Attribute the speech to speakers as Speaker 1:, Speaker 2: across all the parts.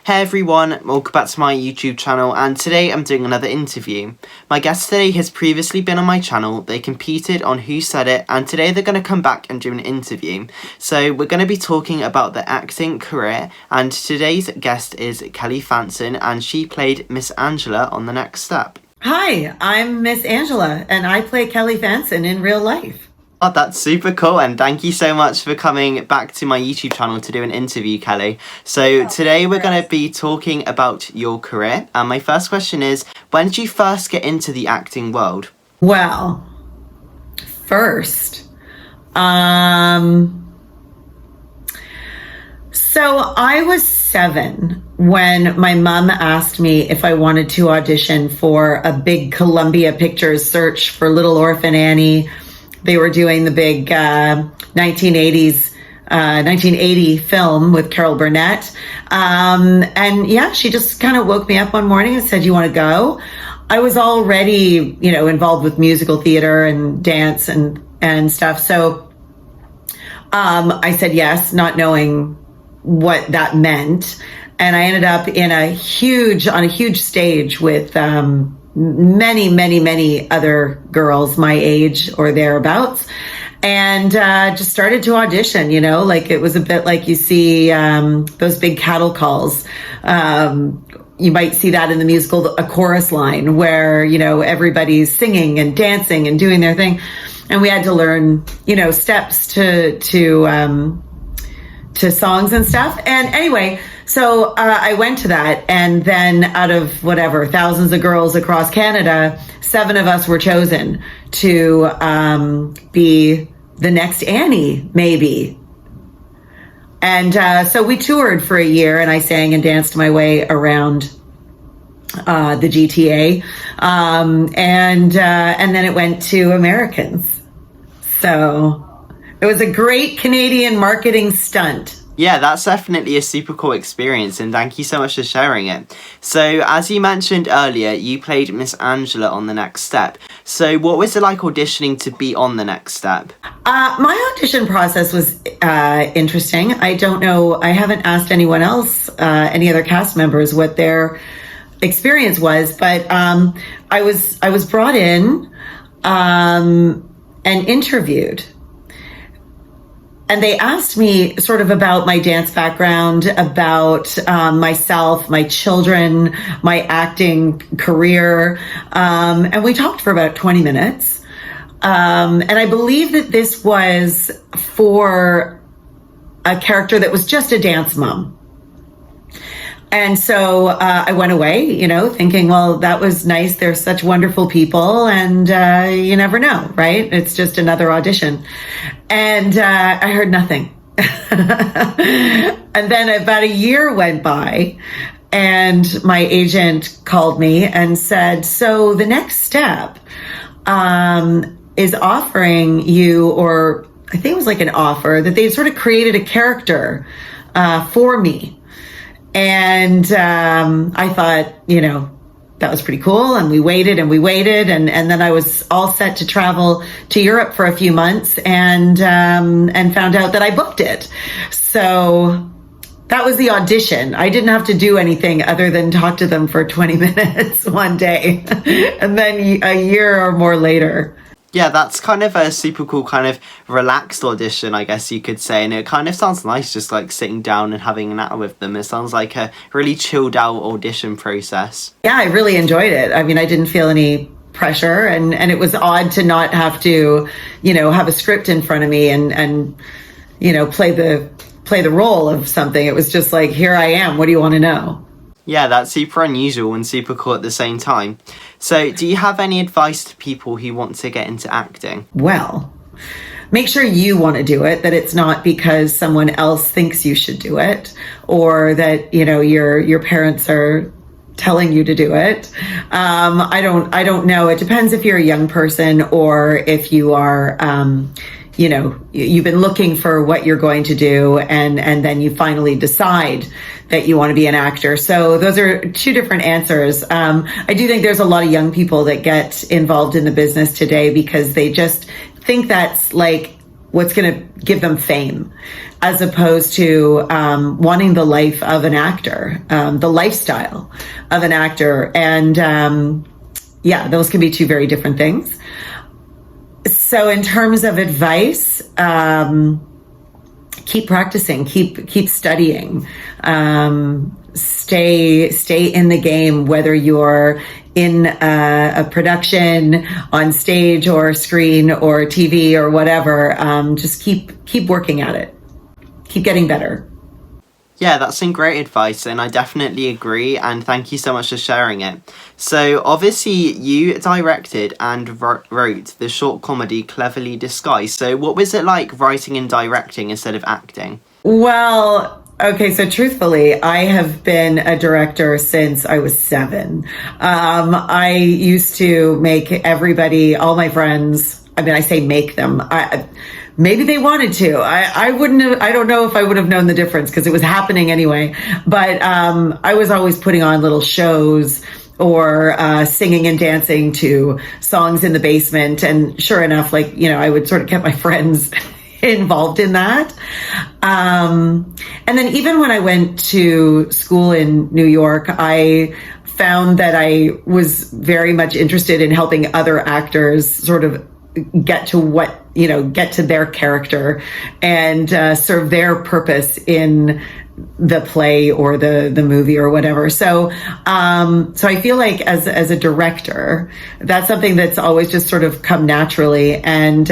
Speaker 1: Hey everyone, welcome back to my YouTube channel, and today I'm doing another interview. My guest today has previously been on my channel. They competed on Who Said It, and today they're going to come back and do an interview. So we're going to be talking about their acting career, and today's guest is Kelly Fanson, and she played Miss Angela on The Next Step.
Speaker 2: Hi, I'm Miss Angela, and I play Kelly Fanson in real life.
Speaker 1: Oh, that's super cool, and thank you so much for coming back to my YouTube channel to do an interview, Kelly. So today we're going to be talking about your career, and my first question is, when did you first get into the acting world?
Speaker 2: Well, first, so I was 7 when my mom asked me if I wanted to audition for a big Columbia Pictures search for Little Orphan Annie. They were doing the big 1980 film with Carol Burnett. And yeah, she just kind of woke me up one morning and said, "You want to go?" I was already, involved with musical theater and dance and stuff. So I said yes, not knowing what that meant. And I ended up on a huge stage with many other girls my age or thereabouts, and just started to audition. Like it was a bit like you see those big cattle calls. You might see that in the musical A Chorus Line, where everybody's singing and dancing and doing their thing, and we had to learn steps to songs and stuff. And anyway, so I went to that, and then out of thousands of girls across Canada, 7 of us were chosen to be the next Annie, maybe. And so we toured for a year, and I sang and danced my way around the GTA, and then it went to Americans. So it was a great Canadian marketing stunt.
Speaker 1: Yeah, that's definitely a super cool experience, and thank you so much for sharing it. So, as you mentioned earlier, you played Miss Angela on The Next Step. So, what was it like auditioning to be on The Next Step?
Speaker 2: My audition process was interesting. I don't know, I haven't asked anyone else, any other cast members, what their experience was, but I was brought in and interviewed. And they asked me sort of about my dance background, about myself, my children, my acting career. And we talked for about 20 minutes. And I believe that this was for a character that was just a dance mom. And so I went away, thinking, well, that was nice. They're such wonderful people, and you never know, right? It's just another audition. And I heard nothing. And then about a year went by, and my agent called me and said, so The Next Step is offering you, or I think it was like an offer, that they sort of created a character for me. And I thought, that was pretty cool. And we waited, and then I was all set to travel to Europe for a few months, and found out that I booked it. So that was the audition. I didn't have to do anything other than talk to them for 20 minutes one day. And then a year or more later.
Speaker 1: Yeah, that's kind of a super cool kind of relaxed audition, I guess you could say. And it kind of sounds nice just like sitting down and having an hour with them. It sounds like a really chilled out audition process. Yeah,
Speaker 2: I really enjoyed it. I mean, I didn't feel any pressure, and it was odd to not have to, have a script in front of me and play the role of something. It was just like, here I am. What do you want to know?
Speaker 1: Yeah, that's super unusual and super cool at the same time. So, do you have any advice to people who want to get into acting?
Speaker 2: Well, make sure you want to do it, that it's not because someone else thinks you should do it, or that, your parents are telling you to do it. I don't know. It depends if you're a young person, or if you are, you've been looking for what you're going to do, and then you finally decide that you want to be an actor. So those are 2 different answers. I do think there's a lot of young people that get involved in the business today because they just think that's like what's going to give them fame, as opposed to wanting the life of an actor, the lifestyle of an actor. And yeah, those can be two very different things. So in terms of advice, keep practicing, keep studying, stay in the game, whether you're in a production, on stage or screen or TV or whatever. Just keep working at it. Keep getting better.
Speaker 1: Yeah, that's some great advice, and I definitely agree, and thank you so much for sharing it. So, obviously, you directed and wrote the short comedy Cleverly Disguised. So, what was it like writing and directing instead of acting?
Speaker 2: Well, okay, so truthfully, I have been a director since I was 7. I used to make everybody, all my friends, I mean, I say make them. Maybe they wanted to. I wouldn't have, I don't know if I would have known the difference because it was happening anyway. But I was always putting on little shows or singing and dancing to songs in the basement. And sure enough, like, you know, I would sort of get my friends involved in that. And then even when I went to school in New York, I found that I was very much interested in helping other actors sort of get to their character and serve their purpose in the play or the movie or whatever. So I feel like as a director, that's something that's always just sort of come naturally. And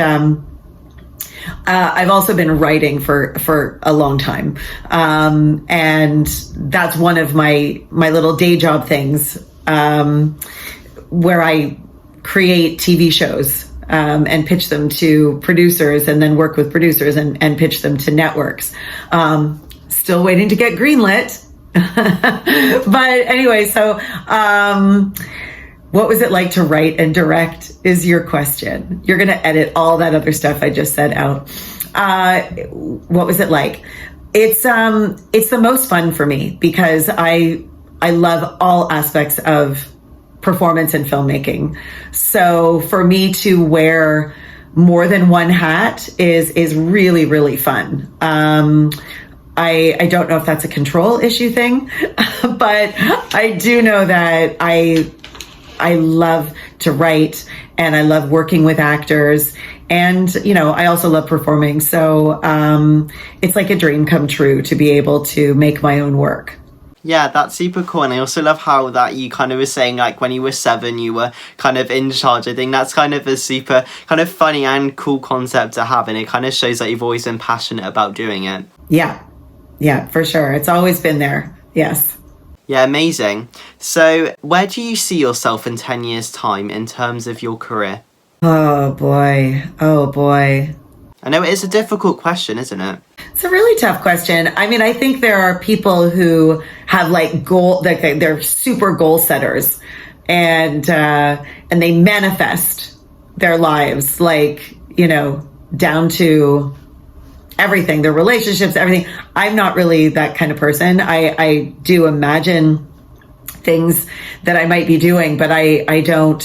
Speaker 2: I've also been writing for a long time. And that's one of my little day job things, where I create TV shows, and pitch them to producers and then work with producers and pitch them to networks. Still waiting to get greenlit. But anyway, so what was it like to write and direct is your question. You're going to edit all that other stuff I just said out. What was it like? It's the most fun for me because I love all aspects of performance and filmmaking. So for me to wear more than one hat is really, really fun. I don't know if that's a control issue thing, but I do know that I love to write and I love working with actors, and you know, I also love performing. So it's like a dream come true to be able to make my own work.
Speaker 1: Yeah, that's super cool. And I also love how that you kind of were saying, like, when you were 7, you were kind of in charge. I think that's kind of a super kind of funny and cool concept to have. And it kind of shows that you've always been passionate about doing it.
Speaker 2: Yeah, for sure. It's always been there. Yes.
Speaker 1: Yeah, amazing. So where do you see yourself in 10 years' time in terms of your career?
Speaker 2: Oh, boy.
Speaker 1: I know it is a difficult question, isn't it?
Speaker 2: It's a really tough question. I mean, I think there are people who have like they're super goal setters, and they manifest their lives, like, you know, down to everything, their relationships, everything. I'm not really that kind of person. I do imagine things that I might be doing, but I don't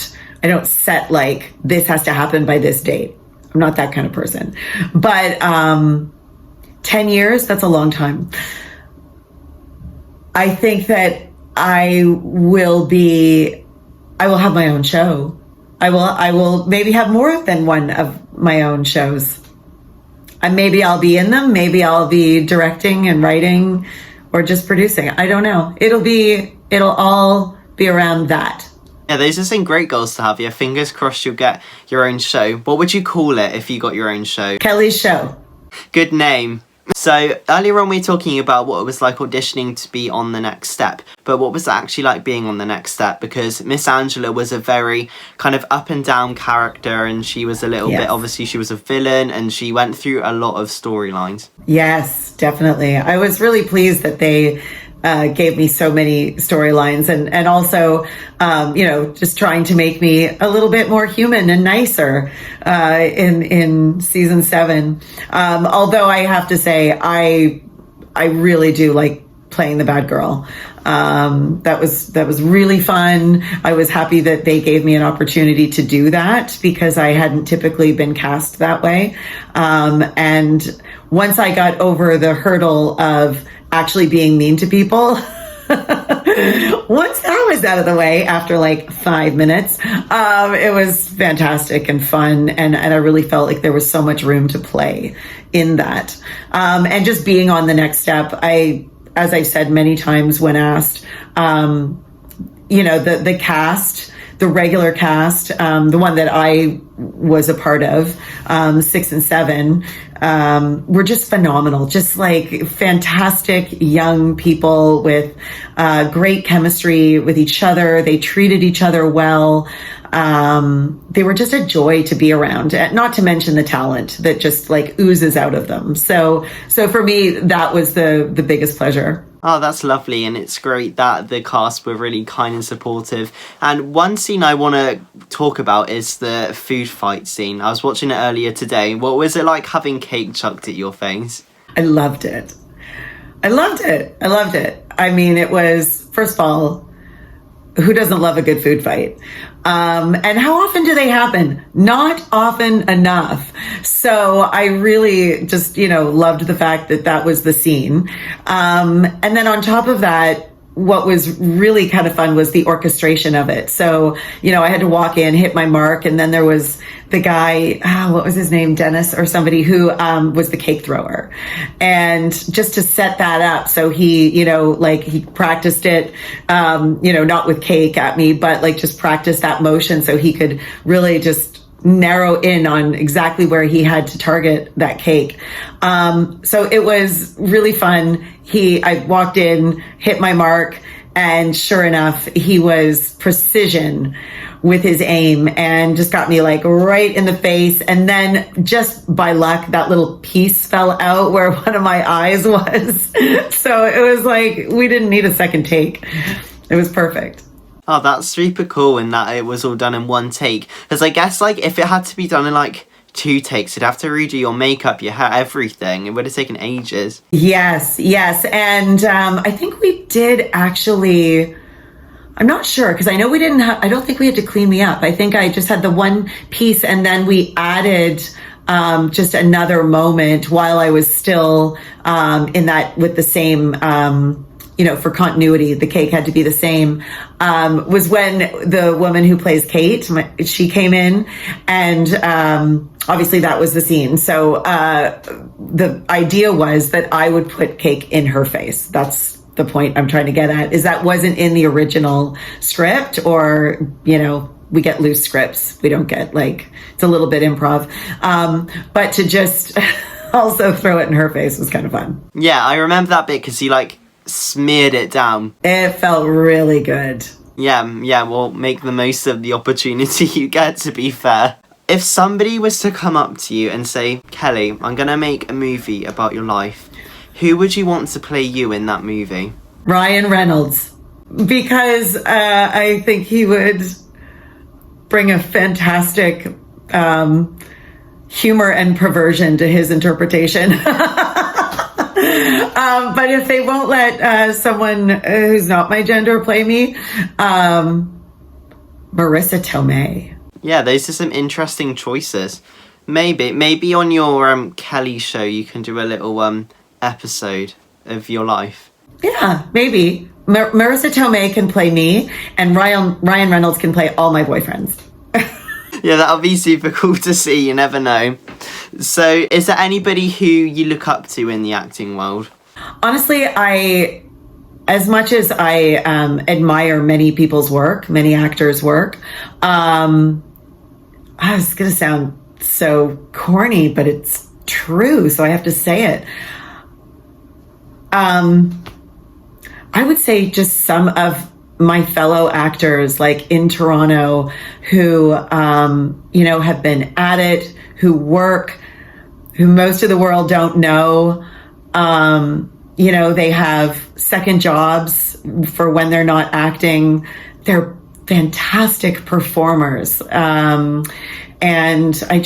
Speaker 2: set like this has to happen by this date. I'm not that kind of person. But 10 years, that's a long time. I think that I will have my own show. I will maybe have more than one of my own shows. And maybe I'll be in them. Maybe I'll be directing and writing or just producing. I don't know. It'll all be around that.
Speaker 1: Yeah, those are some great goals to have. Yeah, fingers crossed you'll get your own show. What would you call it if you got your own show?
Speaker 2: Kelly's Show.
Speaker 1: Good name. So earlier on we were talking about what it was like auditioning to be on The Next Step, but what was it actually like being on The Next Step? Because Miss Angela was a very kind of up and down character, and she was a little bit, obviously she was a villain, and she went through a lot of storylines. Yes,
Speaker 2: definitely. I was really pleased that they gave me so many storylines, and also, just trying to make me a little bit more human and nicer in season 7. Although I have to say, I really do like playing the bad girl. That was really fun. I was happy that they gave me an opportunity to do that because I hadn't typically been cast that way. And once I got over the hurdle of actually being mean to people, once that was out of the way after like 5 minutes, it was fantastic and fun. And I really felt like there was so much room to play in that. And just being on the next step, as I've said many times when asked, the cast, the regular cast, the one that I was a part of, 6 and 7, were just phenomenal. Just like fantastic young people with great chemistry with each other. They treated each other well. They were just a joy to be around, not to mention the talent that just like oozes out of them. So for me, that was the biggest pleasure.
Speaker 1: Oh, that's lovely, and it's great that the cast were really kind and supportive. And one scene I want to talk about is the food fight scene. I was watching it earlier today. What was it like having cake chucked at your face?
Speaker 2: I loved it. I mean, it was, first of all, who doesn't love a good food fight? And how often do they happen? Not often enough. So I really just, loved the fact that that was the scene. And then on top of that, what was really kind of fun was the orchestration of it. So, I had to walk in, hit my mark, and then there was the guy, what was his name? Dennis or somebody who was the cake thrower. And just to set that up. So he, he practiced it, not with cake at me, but like just practiced that motion so he could really just narrow in on exactly where he had to target that cake. So it was really fun. I walked in, hit my mark, and sure enough, he was precision with his aim and just got me like right in the face. And then just by luck, that little piece fell out where one of my eyes was. So it was like, we didn't need a second take. It was perfect.
Speaker 1: Oh, that's super cool in that it was all done in one take. Because I guess like if it had to be done in like 2 takes, you'd have to redo your makeup, your hair, everything. It would have taken ages.
Speaker 2: Yes. And I think we did actually, I'm not sure, because I know I don't think we had to clean me up. I think I just had the one piece, and then we added just another moment while I was still in that with the same, for continuity, the cake had to be the same, was when the woman who plays Kate, she came in, and obviously that was the scene. So the idea was that I would put cake in her face. That's the point I'm trying to get at, is that wasn't in the original script, or, we get loose scripts. We don't get it's a little bit improv. But to just also throw it in her face was kind of fun.
Speaker 1: Yeah, I remember that bit because you smeared it down.
Speaker 2: It felt really good.
Speaker 1: Yeah, well, make the most of the opportunity you get, to be fair. If somebody was to come up to you and say, Kelly, I'm going to make a movie about your life, who would you want to play you in that movie?
Speaker 2: Ryan Reynolds. Because I think he would bring a fantastic humor and perversion to his interpretation. But if they won't let someone who's not my gender play me, Marissa Tomei.
Speaker 1: Yeah, those are some interesting choices. Maybe on your Kelly show you can do a little episode of your life.
Speaker 2: Yeah, maybe. Marissa Tomei can play me, and Ryan Reynolds can play all my boyfriends.
Speaker 1: Yeah, that'll be super cool to see. You never know. So, is there anybody who you look up to in the acting world? Honestly,
Speaker 2: as much as I admire many people's work, many actors' work, it's going to sound so corny, but it's true, so I have to say it. I would say just some of my fellow actors, like in Toronto, who, have been at it, who work, who most of the world don't know. They have second jobs for when they're not acting. They're fantastic performers. And I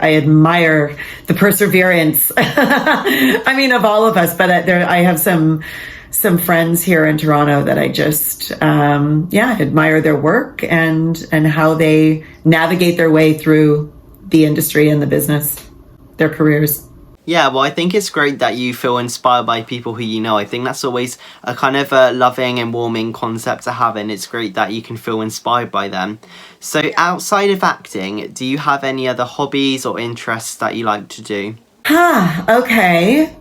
Speaker 2: admire the perseverance. I mean, of all of us, but I have some some friends here in Toronto that I just, admire their work and how they navigate their way through the industry and the business, their careers.
Speaker 1: Yeah, well, I think it's great that you feel inspired by people who you know. I think that's always a kind of a loving and warming concept to have, and it's great that you can feel inspired by them. So outside of acting, do you have any other hobbies or interests that you like to do?
Speaker 2: Okay.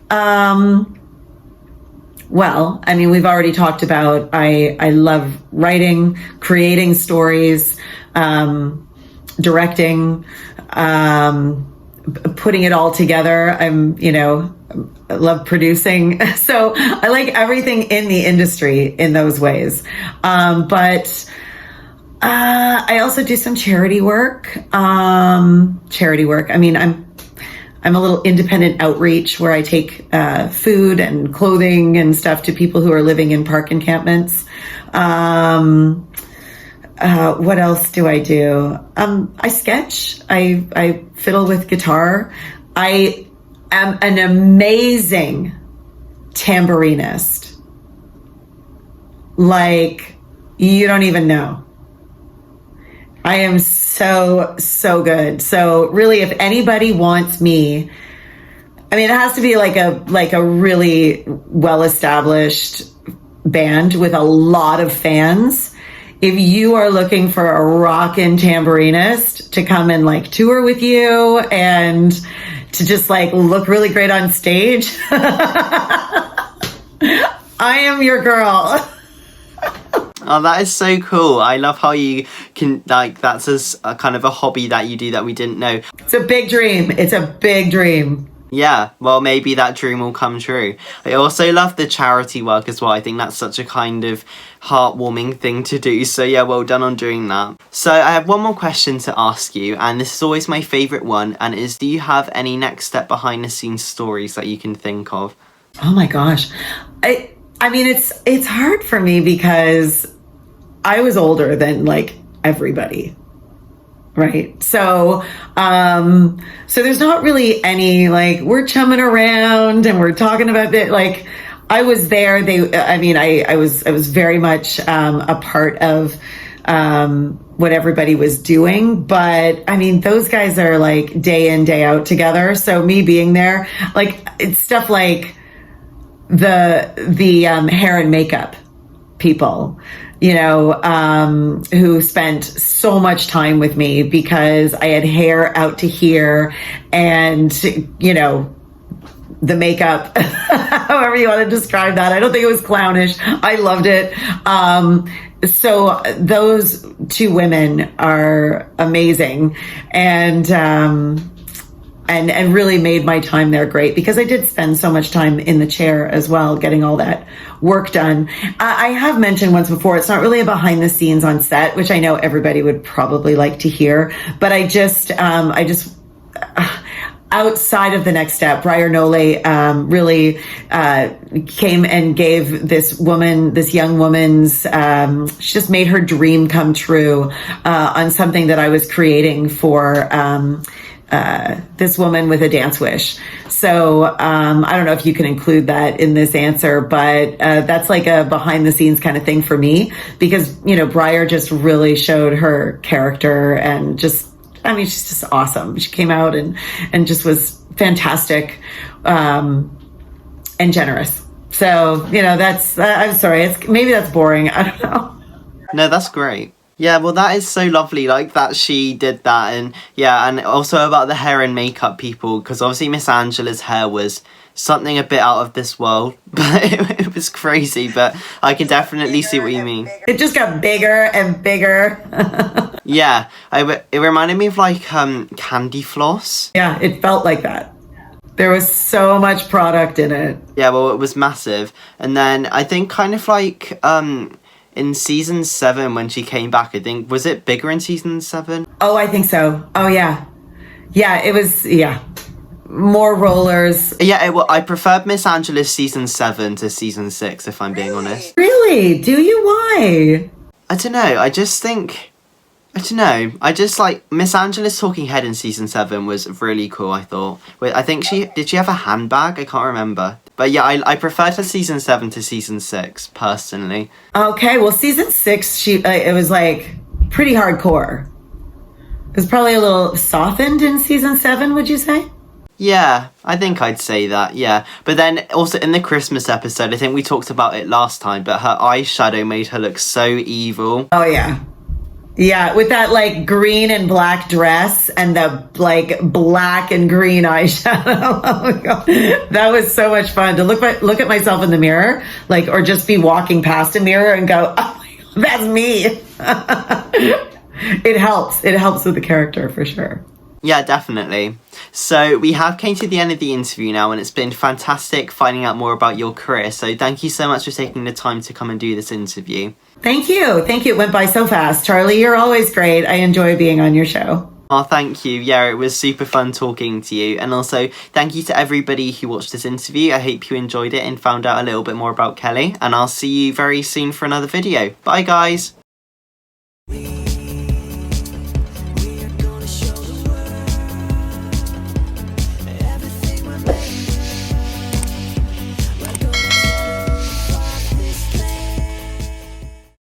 Speaker 2: Well, I mean, we've already talked about, I love writing, creating stories, directing, putting it all together. I love producing. So I like everything in the industry in those ways. But I also do some charity work. I mean, I'm a little independent outreach where I take food and clothing and stuff to people who are living in park encampments. What else do I do? I sketch. I fiddle with guitar. I am an amazing tambourinist. Like, you don't even know. I am so good. So really, if anybody wants me, I mean, it has to be like a really well-established band with a lot of fans. If you are looking for a rockin' tambourinist to come and like tour with you and to just like look really great on stage, I am your girl.
Speaker 1: Oh, that is so cool. I love how you can, like, that's a kind of a hobby that you do that we didn't know.
Speaker 2: It's a big dream. It's a big dream.
Speaker 1: Yeah, well, maybe that dream will come true. I also love the charity work as well. I think that's such a kind of heartwarming thing to do. So yeah, well done on doing that. So I have one more question to ask you, and this is always my favourite one, and is, do you have any next step behind the scenes stories that you can think of?
Speaker 2: Oh my gosh. I mean, it's hard for me because I was older than like everybody. Right. So there's not really any, like, we're chumming around and we're talking about it. Like, I was there. I was very much, a part of, what everybody was doing. But I mean, those guys are like day in, day out together. So me being there, like, it's stuff like the hair and makeup people, who spent so much time with me because I had hair out to here and, the makeup, however you want to describe that. I don't think it was clownish. I loved it. So those two women are amazing and really made my time there great because I did spend so much time in the chair as well, getting all that work done. I have mentioned once before, it's not really a behind the scenes on set, which I know everybody would probably like to hear, but I just outside of the next step, Briar Nole really came and gave this young woman's, she just made her dream come true on something that I was creating for this woman with a dance wish. So I don't know if you can include that in this answer, but that's like a behind the scenes kind of thing for me because, Briar just really showed her character and she's just awesome. She came out and just was fantastic and generous. So, that's, I'm sorry, maybe that's boring. I don't know.
Speaker 1: No, that's great. Yeah, well, that is so lovely, like, that she did that, and, yeah, and also about the hair and makeup people, because obviously Miss Angela's hair was something a bit out of this world, but it was crazy, but I can definitely see what you mean.
Speaker 2: It just got bigger and bigger.
Speaker 1: Yeah, it reminded me of, like, candy floss.
Speaker 2: Yeah, it felt like that. There was so much product in it.
Speaker 1: Yeah, well, it was massive, and then I think kind of like, in season 7 when she came back, I think, was it bigger in season 7?
Speaker 2: Oh, I think so. Oh, yeah. Yeah, it was, yeah. More rollers.
Speaker 1: Yeah, I preferred Miss Angela's season 7 to season 6, if I'm being honest.
Speaker 2: Really? Do you? Why?
Speaker 1: I don't know. I just like Miss Angela's talking head in season 7 was really cool, I thought. Wait, I think did she have a handbag? I can't remember. But yeah, I preferred her season 7 to season 6, personally.
Speaker 2: Okay, well, season 6, it was like pretty hardcore. It was probably a little softened in season 7, would you say?
Speaker 1: Yeah, I think I'd say that, yeah. But then also in the Christmas episode, I think we talked about it last time, but her eyeshadow made her look so evil.
Speaker 2: Oh, yeah. Yeah, with that like green and black dress and the like black and green eyeshadow. Oh my God. That was so much fun to look at myself in the mirror, like, or just be walking past a mirror and go, oh my God, that's me. It helps. It helps with the character for sure.
Speaker 1: Yeah, definitely. So we have came to the end of the interview now, and it's been fantastic finding out more about your career. So thank you so much for taking the time to come and do this interview.
Speaker 2: Thank you. Thank you. It went by so fast. Charlie, you're always great. I enjoy being on your show.
Speaker 1: Oh, thank you. Yeah, it was super fun talking to you. And also, thank you to everybody who watched this interview. I hope you enjoyed it and found out a little bit more about Kelly. And I'll see you very soon for another video. Bye, guys.